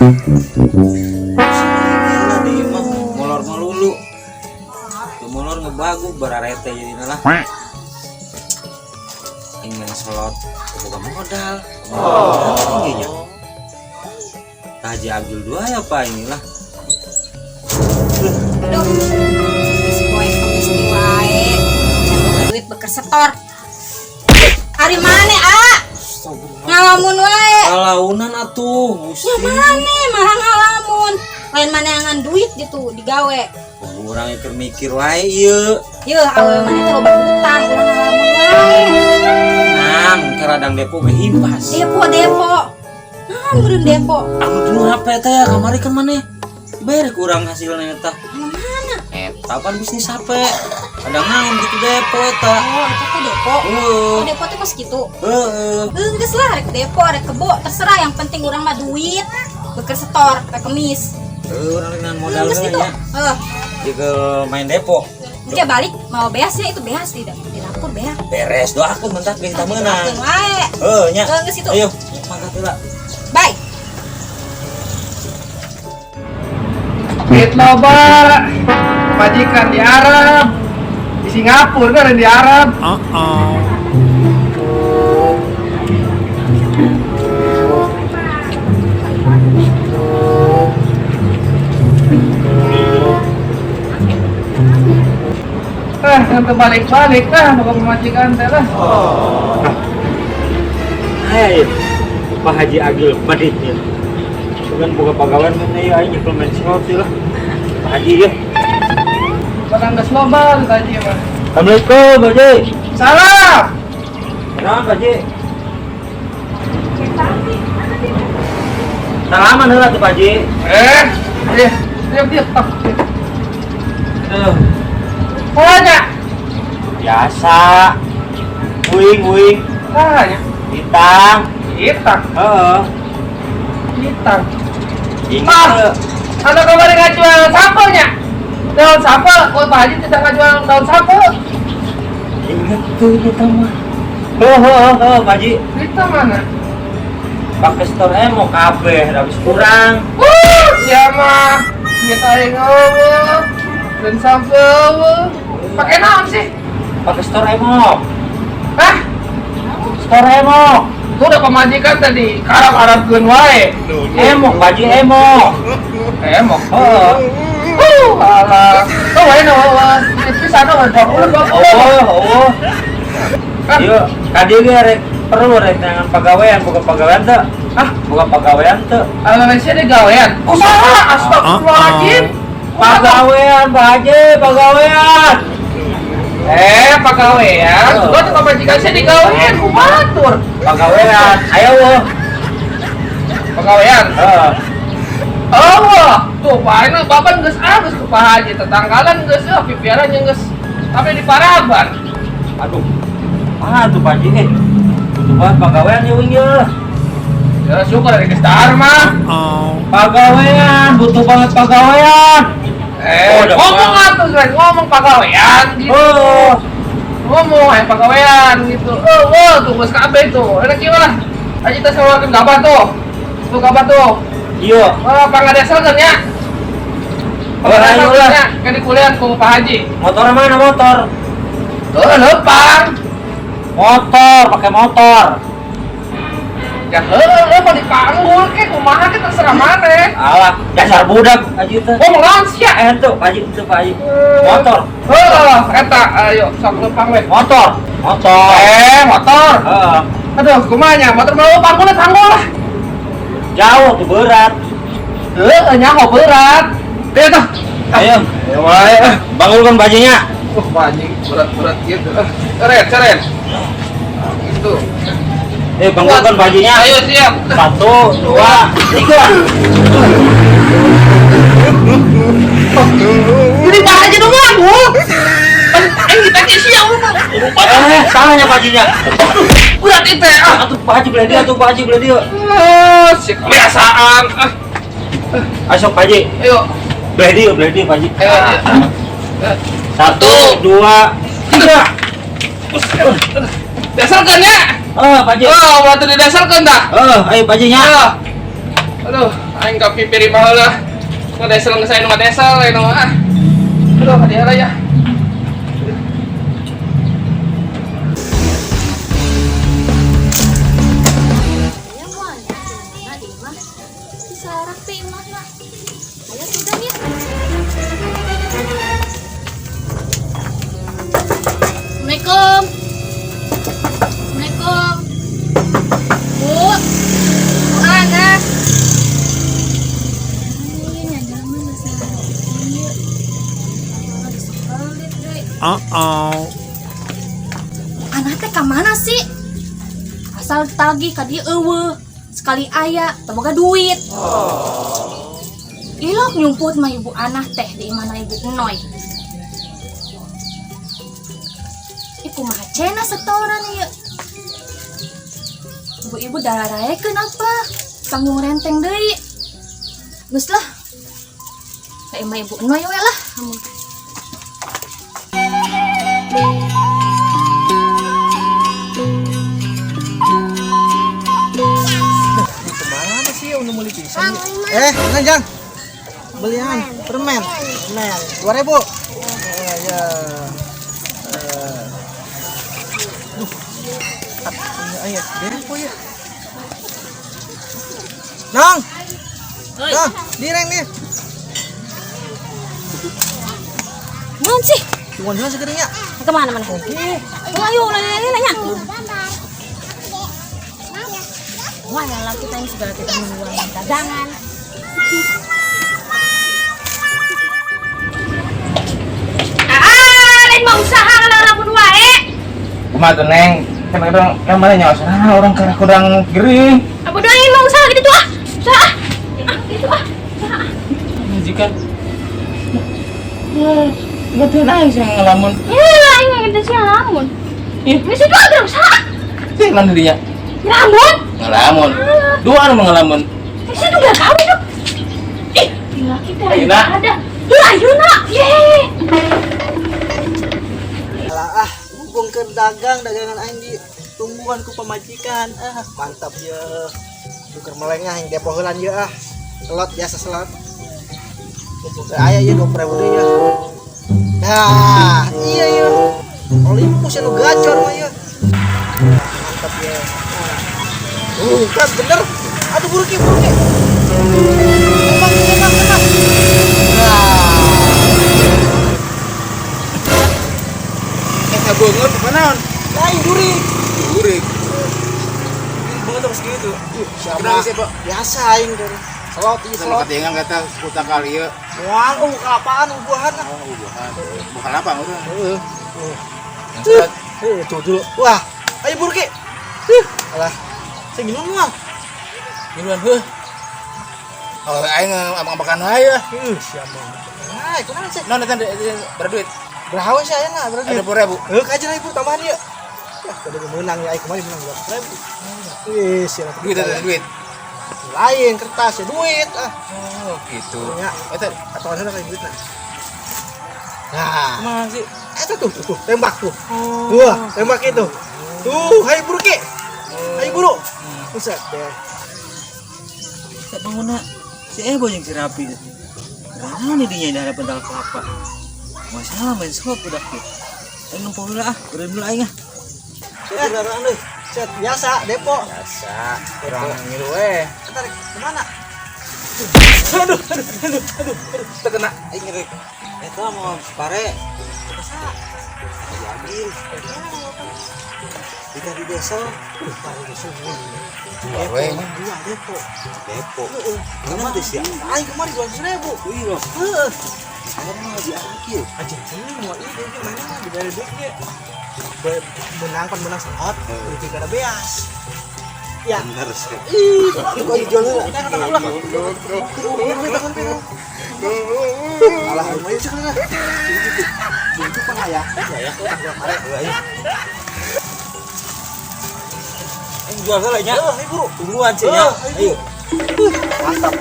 Lah di mah molor melulu. Tuh molor ngebagu berarete jadi lah. Ingin slot buka modal. Tingginya. Haji Abdul 2 ya Pak inilah. Aduh, geus poe kemis di wae. Can duit beker setor. Ari mane, A? Ngalamun wae. Kalaunan atuh, Gusti. Ya mane, malah ngalamun. Lain maneangan duit gitu digawe. Urang keur mikir wae ieu. Yeuh, awewe mane teh loba hutang, urang ngalamun wae. Nang, keradang depo ge impas. Depo. Naon meureun depo? Anu dulu HP teh ya kamari kan maneh. Dibayar kurang hasilna eta. Anu mana? Eta pan bisnis HP. Ada naon gitu depo eta. Oh, eta teh depo. Oh, depo teh kos kitu. Heeh. Geus lah rek depo, rek kebo, terserah yang penting urang mah duit. Beker setor, rek kemis. Urang dengan modal Geus kitu. nya. Jika main depo. Dia balik mau beasnya itu beas tidak di dapur beas. Beres doakeun mentak ge kita meunang. Doakeun wae. Heuh nya. Geus kitu. Ayo, mangkat heula. Bye. Duit loba majikan di Arab, di Singapura kan di Arab. Yang terbalik-balik lah mau majikan teh lah. Hai, Pak Haji Agil Baditnya. Bukan buka pegawai mana ya aja implement slot lah. Pak Haji ya. Padang geus loba tadi mah. Assalamualaikum Pak Haji. Salam. Kenapa Pak Haji? Salaman heula tuh Pak Haji. Dia tak. Aduh, Pokoknya biasa. Wing. tanya Hitang. hitam. Heeh. Hitam. Ingat. Ada kabar nggak jual sampelnya? Daun sampel, kalau Pak Haji tidak nggak jual daun sampel. Ingat tuh kita mah. Oh, Pak Haji. Hitam mana? Pakai store mau kabeh, habis kurang. Siapa? Kita yang ngomong dan sampel. Pakai naon sih? Pakai store emo. Hah? Store emo. Itu udah pemajikan tadi. Karab keun wae. Emo, Pak Haji emo. Emok. Oh. Alah. Tuh wae naon. Itu sana wae bagus. Oh. Yuk, tadi ge rek perlu rek dengan pegawaian, bukan pegawaian teh. Bukan pegawaian teh. Malaysia di gawean. Kumaha? Astagfirullahaladzim. Pegawaian, Pak Haji, pegawaian. Pegawaian. Gua tuh pemajikan saya di gawean. Kumaha tur? Pegawaian. Ayo, wo. Pegawaian. Heeh. Oh, tuh Pak ini bapak geus ke Pak Haji tetanggalan geus pipiaran yang geus tapi di Paraban. Aduh. Tuh Pak Haji. Butuh banget pegawaian ya, Wing ya. Ya syukur dari geus dahar mah. Pegawaian, butuh banget pegawaian. Ngomong atuh Sren, ngomong pegawaian gitu. Ngomong ayo pegawaian gitu. Tuh geus kabeh tuh. Enak ieu lah. Haji teh sawarkeun gabah tuh. Tuh gabah tuh. Iya. Pangadeselkeun nya. Ayo lah. Kan di kuliah ku Pak Haji. Motor mana motor? Tuh leumpang. Motor, pakai motor. Ya mau dipanggul ke kumaha ke terserah maneh. Alah, dasar budak Haji teh. Ngomong naon sia? Ente Pak Haji, itu Pak Haji. Motor. Eta ayo sok leumpang we. Motor. Motor. Heeh. Aduh, kumaha nya? Motor mau panggul lah. Jauh tuh berat. Nyaho berat. Dia tuh. Ayo. Ya wae. Bangunkan bajunya. Anjing berat gitu. Ceren. Itu. Bangunkan bajunya. Ayo siap. 1, 2, 3. Ini Pak Haji dong aku. Ini tadi siap. Salahnya bajunya. Berat itu. Atuh Pak Haji beli dia, Kebiasaan. Asok Pak Haji. Ayo. Beli dia Pak Haji. 1, 2, 3. Dasarkan ya. Pak Haji. Waktu didasarkan dah. Ayo Pak Hajinya. Aduh, aing kapipiri mahal lah. Ngadesel ngesain ngadesel aing mah. Aduh, hadiah lah ya. Ya mah, nah di mah bisa rapi mah lah. Ayo sudah ya. Assalamualaikum. Assalamualaikum. Bu. Mana? Ini ada mana saya? Ini. Sekali deh. Anak teh ka mana sih? Asal tagih ka dieu eueuh. Sekali aya, teu boga duit. Ilok nyumput mah ibu anak teh di mana ibu Enoy. Iku mah cena setoran ieu. Ibu-ibu dararaekeun apa? Tanggung renteng deui. Geus lah. Ka imah ibu Enoy we lah. Kemana sih yang mau pisang? Jang. Belian permen. 2.000. Ya. Ayo, depo ya. Nong. Nong, direng nih. Mun sih? Cuman sana segernya. Kemana mana? Ayo nanya. Wah, yang kita ini segala kita menjual dagangan. Lain mau usaha ngalamun wae. Kumaha tuh Neng? Kadang-kadang yang mana nyawa sana orang kurang gering. Apa doain mau usaha gitu ah? Usaha. Gitu ah. Majikan. Betul aing sih ngalamun. Ya, aing ngene sih ngalamun. Ih, Wis itu ada usaha. sih lan dinya. Ngalamun. Ngalamun. Dua anu ngalamun. Wis itu udah kamu dong. Ih, gila kita Ayeuna. ada. Ayeuna. Ye. Alah mumpung keur dagangan aing di tungguan ku pamajikan. Mantap ya. Tuker melengah yang depo heulan ye Selot biasa selot. Mumpung teu aya ye 20.000 deui ya. Nah, iya ya. Olympus anu gacor mah ya. Mantap ya. Kan bener. Aduh buruki. Tembak. Banget apa naon? Lain durik. Banget terus gitu. Siapa? Kenapa sih, Pak? Biasa aing dari selot ieu Kalau selot. ketinggalan kata kuta kali ya. Moal apaan buahan ah. Bukan apa udah. Heeh. Yang Tuh dulu. Wah, ayo buruki. Alah. Saya minum mah. minuman heuh. Oh, aing makan wae ya. Siapa? Nah, kunaon sih? Naon eta berduit? Berapa sih aya na berarti? Ada 10.000. Kajian ibu tambahan ya. Wah, kada menang ya kemarin menang 2.000. Siapa? Duit ada duit. Lain kertas ya duit ah. Oh, gitu. Ya, Eta atau ada kayak duit nah. Nah, kumaha sih? eta tuh, tembak tuh. Wah, tembak itu. Tuh, hai buruki. Hai buru. Buset deh. Sa bangunna si Ebo yang si Rapi. Nah, ini dinya di hadapan dal apa? Masalah main slot udah tuh. Aing numpang dulu ah, beureum dulu aing ah. Kendaraan deh. Set biasa depo. Biasa. Kurang ngilu we. Tarik kemana? Aduh. Terkena aing ngeureuk. Eta mau pare. Yakin. Kita di desa. Pare desa ini. Depo. Dua depo. Depo. Kemana deh sih? Aing kemarin 200.000. Iya. Heeh. Sekarang mah diakil. Aja ini mau ini mana dibayar duitnya. Menang slot, itu kada beas. Ya. Bener sih. Ih, kok dijual dulu. Alah, lumayan sih kan. Itu pangaya. Ya, arek ayo. Jual heula nya. Ayo buru. Tungguan sih nya. Ayo. Mantap.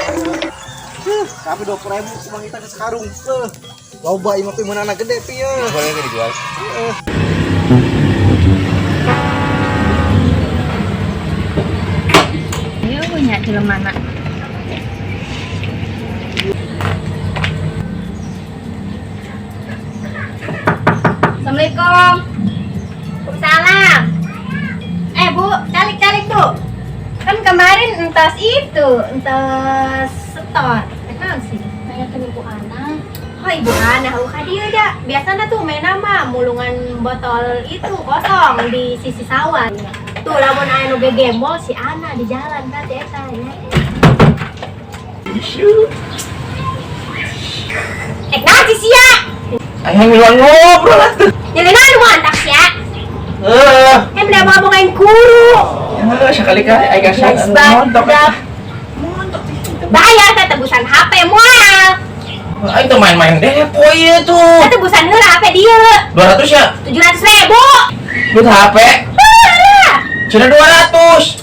Tapi 20.000 cuma kita ke sekarung. Loba ieu mah menana gede pieu. Boleh dijual. Iya punya jelemana. entas itu, entas setor. Kenapa sih? Nanya ke Ibu Ana. Oh Ibu Ana, dia dah. Biasanya tuh main nama mulungan botol itu kosong di sisi sawah. Tuh lamun anu gegembol si Ana di jalan kan eta ya. Nasi sia. Ayang ngilang ngobrol atuh. Jadi anu mantak sia. Bener mau ngain guru. Ya, sekali-kali aing kasih montok. Bayar teh tebusan HP moal. Aing tuh main-main depo ieu tuh. Teh tebusan heula HP dia. 200 ya? 700.000. Buat HP. Cina 200.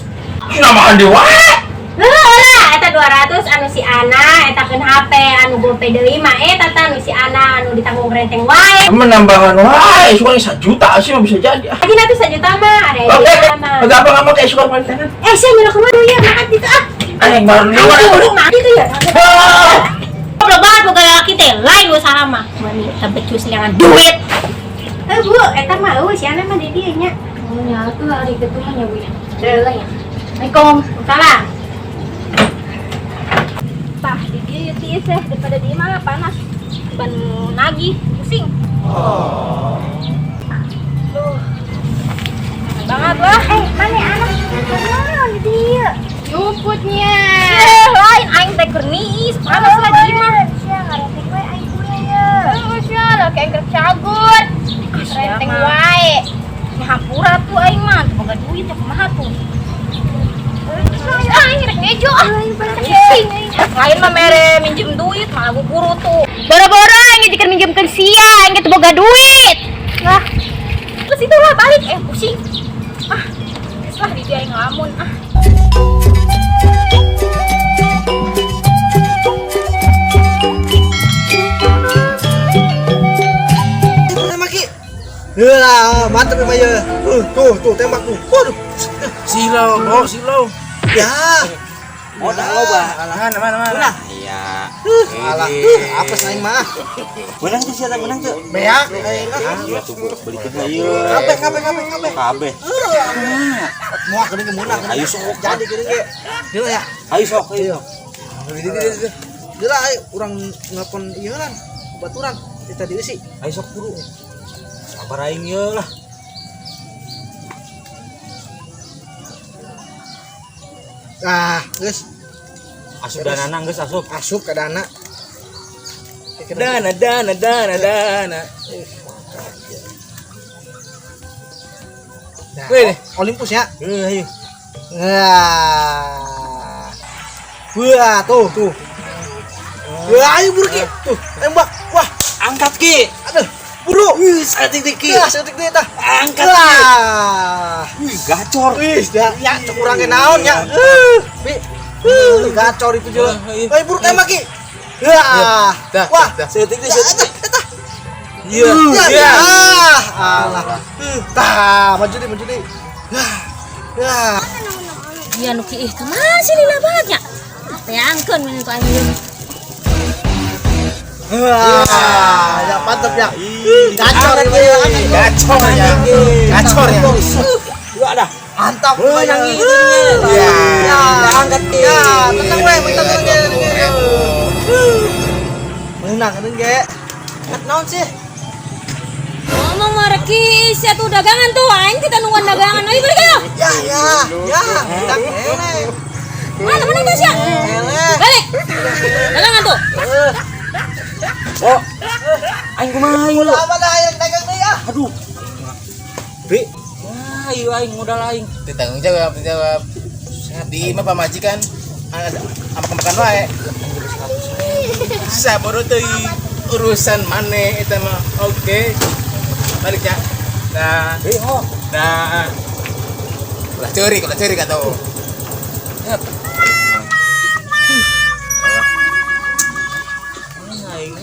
Cina makan di wae. Heula eta 200 anu si Ana eta keun HP anu gope deui mah eta anu si Ana anu ditanggung renteng wae. Menambahan wae, suka 1 juta sih mah bisa jadi. Aja nanti 1 juta mah ada Oke, mah. agak apa kamu kayak suka paling kanan? Saya nyuruh kemana ya makan itu ah. Aing baru Aduh, dulu. mati tuh ya. Goblok banget boga lalaki teh lain usaha mah. Mani becus liangan duit. Bu, eta mah eueuh si Ana mah di dieu nya. Oh nya tuh hari kitu mah nya Bu ya. Deuleuh ya. Assalamualaikum. Salam. Tah, di dieu tiis teh daripada di mah panas. Ban nagih, pusing. Duh. Banget lah. Mana anak? Mana di dieu? Nyuputnya. Lain aing teh keur niis, panas lagi mah. Sia ngarenting wae aing kuliah ya. Sia lah kayak keur cagur. Renteng wae. Nya hampura tuh aing mah, boga duit ya kumaha tuh. Aing rek ngejo. Lain mah mere minjem duit malah guru tuh. Boro-boro aing dikeun minjemkeun sia, aing teh boga duit. Lah. Terus itu lah balik pusing. Ah, geus lah di aing ngelamun ah. Lah, mantap emang ya. Tuh, tembak tuh. Waduh. Silau, bro, silau. Ya. Modal loba. Mana? Iya. Alah, apa saing mah? Menang tuh siapa menang tuh? Beak. Iya tuh balikin ayo. Kabeh. Moal geuning ge munah. Ayo sok. Jadi geuning ge. Deul ya. Ayo sok. Ayo. Deul ayo urang nelpon ieu lan. Baturan kita diisi. Ayo sok buru. Sabar aing ye lah. Ah, geus. Asup danana geus asup. Asup ka dana. Dana. Nah, Wih, Olympus ya. ayo. Nah. Wah, tuh. Wah, ayo buru ki. Tuh, tembak. Wah, Angkat ki. aduh, buru. Satik ki. Ya, setik deui tah. Angkat. Lah. Gacor. Wih, ya cek urang ge naon ya. Bi. Gacor itu juga. Ayo buru tembak ki. Wah. Wah, Setik ya, setik. eta. Iya. Ya. Alah. Tah, maju deh. Nah. Iya nu kieu teh masih lila banget nya. Teangkeun mun ku anjeun. Wah, ya mantap ya. Gacor itu ya. Gacor ya. Dua dah. Mantap. Menang itu Ya, angkat ki. ya, tenang we, menang ge. Menang kan ge. Kat naon sih? Ngomong marek ki sia tuh dagangan tuh aing kita nungguan dagangan ayo balik ayo. Ya. Menang ele. Mana menang tuh sia? Ele. Balik. Dagangan tuh. Oh. Aing kumaha ieu lu? Apa dah yang dagang deui ah? Aduh. Bi. Ayo aing modal aing. Tanggung jawab. Di mah pamajikan apa kemakan wae. Sabar teuing urusan maneh eta mah. Oke. Balik ya. Nah, nah. Ulah curi kata. Yap. Aing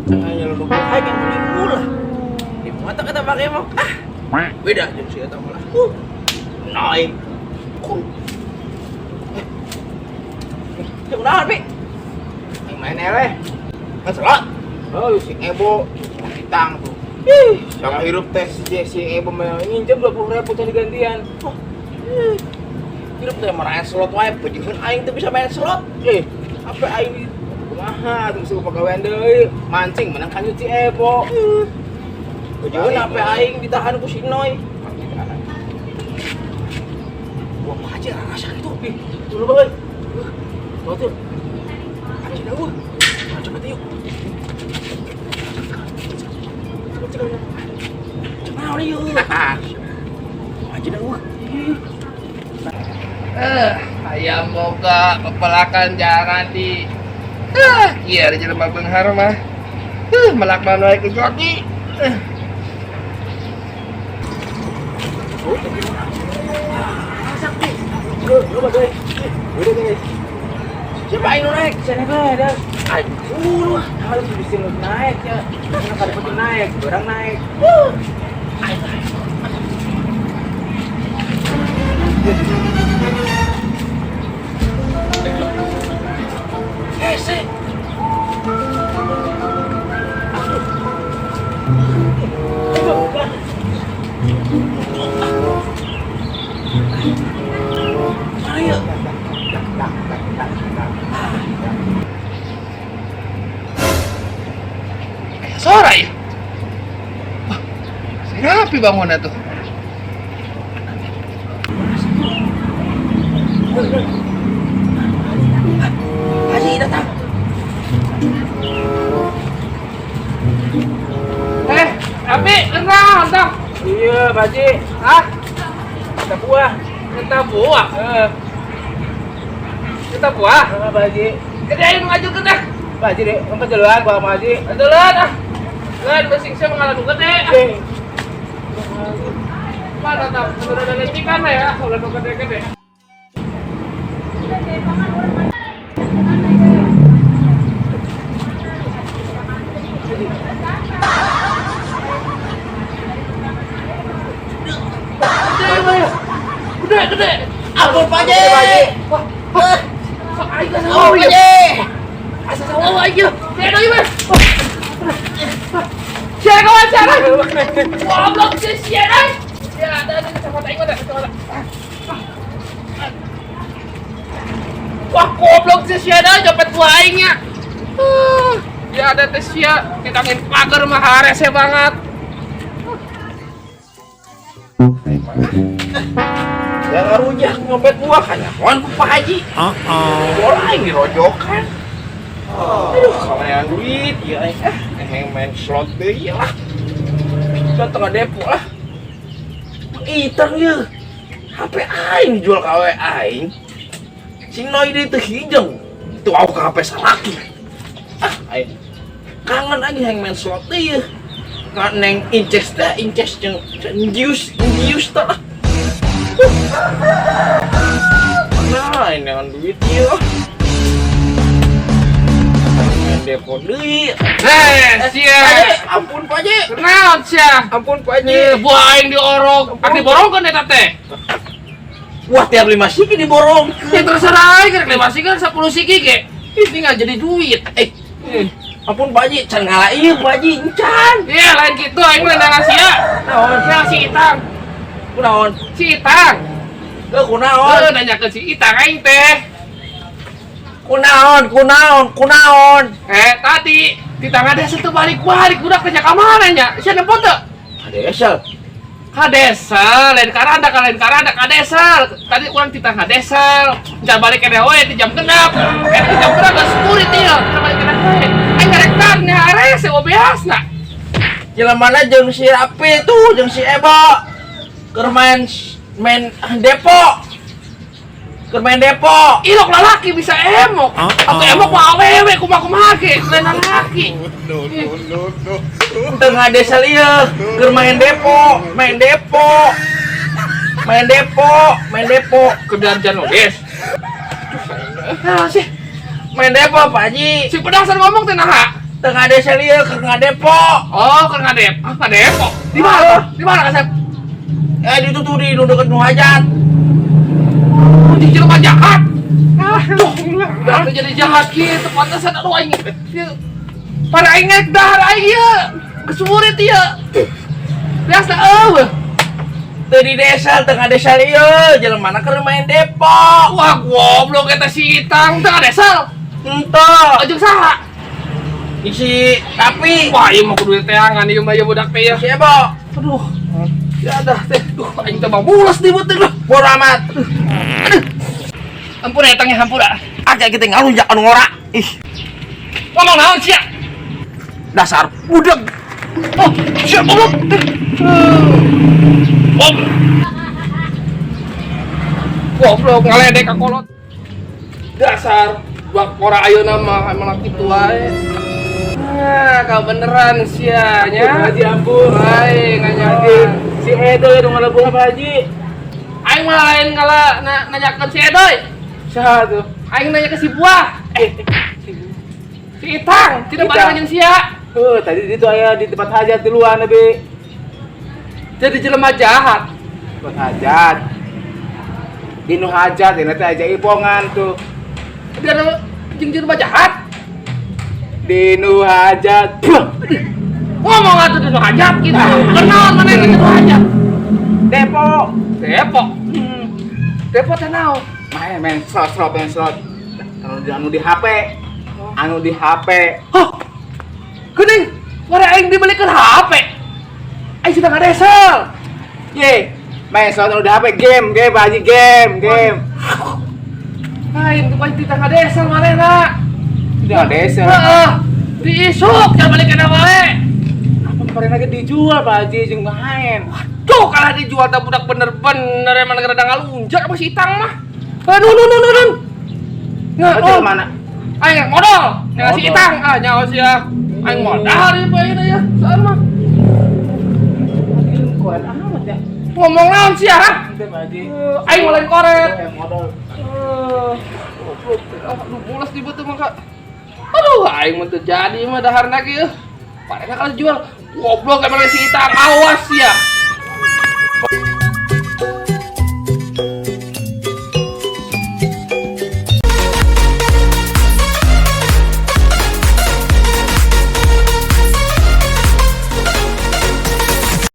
Ayo lu hai kan ulah. Di mata kata pakai mah. Beda jeung si eta mah. Naik. Udah, Bi. Main ele. Masalah. Oh, si Ebo hitang tuh. Sama hirup tes si Ebo nginjem 20.000 tadi gantian. Hirup teh main slot wae, peujeun aing teh bisa main slot. Apa aing kumaha terus pagawean deui, mancing menang kan si Ebo. Peujeun apa aing ditahan ku si Noy. Wah, aja rasa gitu. Dulu banget. Tuh. Aja dah. Coba yuk. Coba yuk. Aja dah. Ayam boga kepelakan jangan di iya di jelema beunghar mah. Melak mana ke jodi. Siapa yang naik? Sana ada. Aduh, harus bisa naik ya. Karena kada penting naik, orang naik. Hese. Ayo. Sore ya? Wah, rapi bangunnya tuh. Haji datang. Api, kenal, entah. Iya, Pak Haji. Kita buah. Kita buah. Kita buah. Pak Haji. Kedain ngaju ke dah. Pak Haji deh, angkat duluan Pak Haji. Duluan ah. Lain masing saya mengalami gede. Mana tak? Sudah ada ikan ya. Udah gede-gede. Gede. Ampun Pak Haji. Sok aja Oh, Pak Haji. Asa sawo aja. Kena ieu. Siapa kawan cara? Goblok si siapa? Ya, ada kacamata aing ada kacamata. Wah, goblok si siapa nyopet gua aingnya. Ya ada teh sia, kita ngin pagar mah harese banget. Yang ngaruhnya nyopet buah kan naon ku Pak Haji. Bola aing dirojokan. Aduh, kawan duit ya aing main slot deui lah. Kita tengah depo lah. Itang ye. HP aing dijual ka we aing. Sing Noy deui teu hijau. Itu aku ka HP salaki. Aing kangen aing yang main slot deui. Ka neng inces jeung Indius tah. Nah, ini dengan duit ya. Depo deui. Sia. Ampun Pak Haji. Kenaon sia? Ampun Pak Haji. Buah aing diorong. Ak diborongkeun eta teh. Wah, tiap 5 siki diborong. Ya terserah aing rek 5 siki 10 siki ge. Ini nggak jadi duit. Ampun Pak Haji, can ngalah ieu Pak Haji, encan. Iya lain gitu aing mah nang sia. Naon? Ya si Itang. Kunaon? Si Itang. Kunaon? Nanya ke si Itang aing teh. Kunaon? Tadi di tangga desa tuh balik-balik udah kerja kamana nya? Sia nempo teu? Ada esel. Ka desa, lain karanda ka desa. Tadi urang di tangga desa. Jangan balik ke we di jam genap. Di jam genap geus kurit ieu. Balik ke we. Aing ngarektan nya arese obeasna. Jelemana jeung si Rapi tuh, jeung si Ebo. Keur main depo. Ilok lalaki bisa emok. Atau emok mah awewe kumaha ge, lain lalaki. Tengah desa lieu, keur main depo. Kebiar Janodes. Nah, sih. Main depo Pak Haji. Si pedang sering ngomong teh naha? Tengah desa lieu keur ngadepo. Oh, keur ngadep. Ngadep. Di mana Kasep? Itu tuh di deket nu hajat. Di jelema jahat. Udah jadi jahat gitu, pantesan aduh aing. Pada aing ngek dahar aing ieu. Kesurit ieu. Biasa eueuh. Teu di desa, tengah desa ieu, jelema keur main Depok. Wah, goblok eta si Itang teu desel. Henteu. Ajeng saha? Isi tapi Wah, ieu mah kudu teangan ieu mah ieu budak teh ya. siapa? Aduh. Ya dah teh. Duh, aing teh mah bulas di beuteung lah. Bodo amat. Ampun ya tangnya hampura. Agak kita ngalunjak anu ngora. Ih, Ngomong naon sia? dasar budak. Oh, siap goblok. Oh. Goblok ngaledek ka kolot. Dasar buat ora ayeuna mah emang kitu wae. Nah, kau beneran sia nya. Haji ampun. Ai nganya. Si Edo yang ngalabuh apa Haji? Aing mah lain kala nanyakeun si Edoy. Saha tuh? Aing nanya ke si Buah. Si Itang, tidak balik jeung sia. Tadi itu aya di tempat hajat di luar Nabi. Jadi jelema jahat. Tempat hajat. Di nu hajat, ini teh aja ipongan tuh. Biar jeung jelema jahat. Di nu hajat. Ngomong atuh di nu hajat gitu. Kenal mana yang di nu hajat? Depok. Depok. Depok teh naon? Main slot. Anu di HP. Anu di HP. Hah? Geuning, mari aing dibelikeun HP. Aing sudah ngadesel. Ye, main slot anu di HP game Haji game. Aing tuh pasti tangga desel manehna. Tidak desa. Heeh. Diisuk jangan balikeun wae. Apa kemarin lagi dijual Pak Haji jeung main. Tuh kalah dijual da budak bener-bener emang rada ngalunjak apa si Itang mah. Nun. Haji mana? Aing modal, nyawa si Modal. Itang, nyawa si ya. Aing modal hari bae ya, saan mah. Kuat amat ya. Ngomong naon sih ya? Teh Pak Haji. Aing mulai koret. Modal. Aduh, mulas di beuteung mah Kak. Aduh, aing mah teu jadi mah dahar lagi ya. Padahal kalau jual goblok emang si Itang awas ya.